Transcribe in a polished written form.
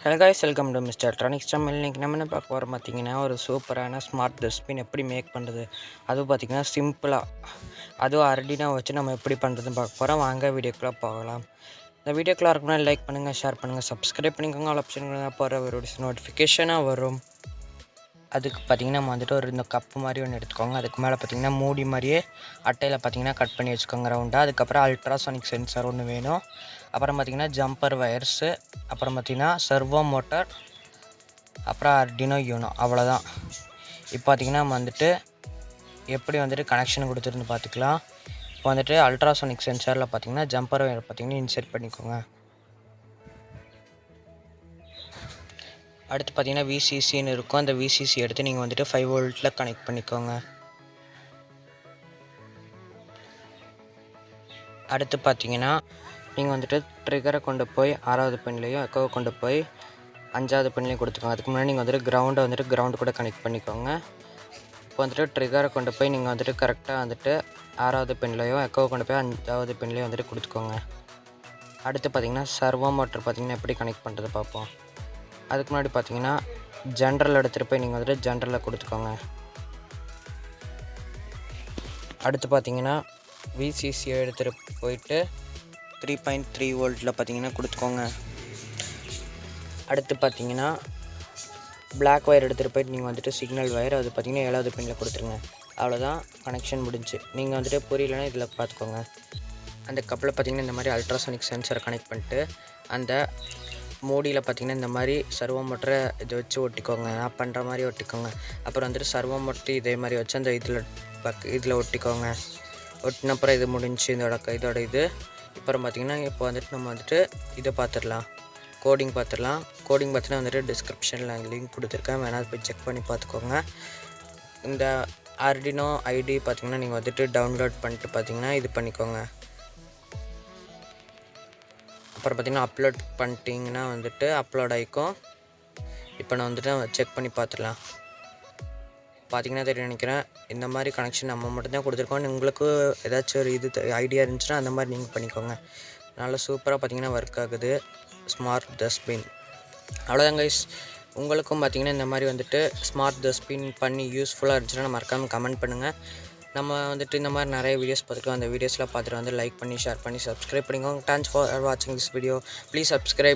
Hello guys, welcome to mister electronics channel. இன்றைக்கி நம்ம என்ன பார்க்க போகிறோம் பார்த்தீங்கன்னா, ஒரு சூப்பரான ஸ்மார்ட் டஸ்ட்பின் எப்படி மேக் பண்ணுறது, அதுவும் பார்த்திங்கன்னா சிம்பிளாக, அதுவும் அரடினா வச்சு நம்ம எப்படி பண்ணுறதுன்னு பார்க்க போகிறோம். வாங்க வீடியோக்குள்ளே போகலாம். இந்த வீடியோக்குள்ளே இருக்குன்னா லைக் பண்ணுங்கள், ஷேர் பண்ணுங்கள், சப்ஸ்கிரைப் பண்ணிக்கோங்க. ஆல் ஆப்ஷன் போகிற ஒரு நோட்டிஃபிகேஷனாக வரும். அதுக்கு பார்த்திங்கன்னா நம்ம வந்துட்டு ஒரு இந்த கப்பு மாதிரி ஒன்று எடுத்துக்கோங்க. அதுக்கு மேலே பார்த்திங்கன்னா மூடி மாதிரியே அட்டையில் பார்த்திங்கன்னா கட் பண்ணி வச்சுக்கோங்க ரவுண்டாக. அதுக்கப்புறம் அல்ட்ராசானிக் சென்சார் ஒன்று வேணும். அப்புறம் பார்த்திங்கன்னா ஜம்பர் வயர்ஸு, அப்புறம் பார்த்திங்கன்னா சர்வோ மோட்டார், அப்புறம் ஆர்டினோ யூனோ, அவ்வளோதான். இப்போ பார்த்திங்கன்னா நம்ம வந்துட்டு எப்படி வந்துட்டு கனெக்ஷன் கொடுத்துருந்து பார்த்துக்கலாம். இப்போ வந்துட்டு அல்ட்ராசானிக் சென்சாரில் பார்த்திங்கன்னா ஜம்பர் வயர் பார்த்திங்கன்னா இன்செர்ட் பண்ணிக்கோங்க. அடுத்து பார்த்திங்கன்னா விசிசின்னு இருக்கும். அந்த விசிசி எடுத்து நீங்கள் வந்துட்டு 5 வோல்ட்டில் கனெக்ட் பண்ணிக்கோங்க. அடுத்து பார்த்திங்கன்னா நீங்கள் வந்துட்டு ட்ரிகரை கொண்டு போய் 6வது பின்லேயும் எக்கோவை கொண்டு போய் 5வது பின்லேயும் கொடுத்துக்கோங்க. அதுக்கு முன்னாடி நீங்கள் வந்துட்டு கிரவுண்டு கூட கனெக்ட் பண்ணிக்கோங்க. இப்போ வந்துட்டு ட்ரிகரை கொண்டு போய் நீங்கள் வந்துட்டு கரெக்டாக வந்துட்டு 6வது பின்லேயும் எக்கோவை கொண்டு போய் 5வது பின்லேயும் வந்துட்டு கொடுத்துக்கோங்க. அடுத்து பார்த்திங்கன்னா சர்வோ மோட்டர் பார்த்திங்கன்னா எப்படி கனெக்ட் பண்ணுறது பார்ப்போம். அதுக்கு முன்னாடி பார்த்தீங்கன்னா ஜென்ரல் எடுத்துகிட்டு போய் நீங்கள் வந்துட்டு ஜென்ரலில் கொடுத்துக்கோங்க. அடுத்து பார்த்தீங்கன்னா விசிசி எடுத்துகிட்டு போயிட்டு 3.3 வோல்ட்டில் பார்த்தீங்கன்னா கொடுத்துக்கோங்க. அடுத்து பார்த்தீங்கன்னா பிளாக் ஒயர் எடுத்துகிட்டு போயிட்டு நீங்கள் வந்துட்டு சிக்னல் ஒயர், அது பார்த்தீங்கன்னா 7வது பின்னில் கொடுத்துருங்க. அவ்வளோதான், கனெக்ஷன் முடிஞ்சு. நீங்கள் வந்துட்டு புரியலன்னா இதில் பார்த்துக்கோங்க. அந்த கப்பில் பார்த்தீங்கன்னா இந்த மாதிரி அல்ட்ராசானிக் சென்சரை கனெக்ட் பண்ணிட்டு அந்த மூடியில் பார்த்திங்கன்னா இந்த மாதிரி சர்வோ மோட்டரை இதை வச்சு ஒட்டிக்கோங்க. நான் பண்ணுற மாதிரி ஒட்டிக்கோங்க. அப்புறம் வந்துட்டு சர்வோ மோட்டர் இதே மாதிரி வச்சு அந்த இதில் ஒட்டிக்கோங்க. ஒட்டினப்புறம் இது முடிஞ்சு இதோட இது. அப்புறம் பார்த்திங்கன்னா இப்போ வந்துட்டு நம்ம வந்துட்டு இதை பார்த்துடலாம், கோடிங் பார்த்துடலாம். கோடிங் பார்த்திங்கன்னா வந்துட்டு டிஸ்கிரிப்ஷனில் லிங்க் கொடுத்துருக்கேன், வேணால் போய் செக் பண்ணி பார்த்துக்கோங்க. இந்த ஆர்டினோ ஐடி பார்த்திங்கன்னா நீங்கள் வந்துட்டு டவுன்லோட் பண்ணிட்டு பார்த்திங்கன்னா இது பண்ணிக்கோங்க. அப்புறம் பார்த்திங்கன்னா அப்லோட் பண்ணிட்டீங்கன்னா வந்துட்டு அப்லோட் ஆகிக்கும். இப்போ நான் வந்துட்டு செக் பண்ணி பார்த்துடலாம். பார்த்திங்கன்னா தெரியும் நினைக்கிறேன். இந்த மாதிரி கனெக்ஷன் நம்ம மட்டும்தான் கொடுத்துருக்கோம். உங்களுக்கு ஏதாச்சும் ஒரு இது ஐடியா இருந்துச்சுன்னா அந்த மாதிரி நீங்கள் பண்ணிக்கோங்க. நல்லா சூப்பராக பார்த்திங்கன்னா ஒர்க் ஆகுது ஸ்மார்ட் டஸ்ட்பின். அவ்வளோதான் கைஸ். உங்களுக்கும் பார்த்திங்கன்னா இந்த மாதிரி வந்துட்டு ஸ்மார்ட் டஸ்ட்பின் பண்ணி யூஸ்ஃபுல்லாக இருந்துச்சுன்னா மறக்காமல் கமெண்ட் பண்ணுங்கள். நம்ம வந்துட்டு இந்த மாதிரி நிறைய வீடியோஸ் பார்த்துக்கலாம். அந்த வீடியோஸ்லாம் பார்த்துட்டு வந்து லைக் பண்ணி, ஷேர் பண்ணி, சப்ஸ்கிரைப் பண்ணிக்கோங்க. தேங்க்ஸ் ஃபார் வாட்சிங் திஸ் வீடியோ. Please subscribe.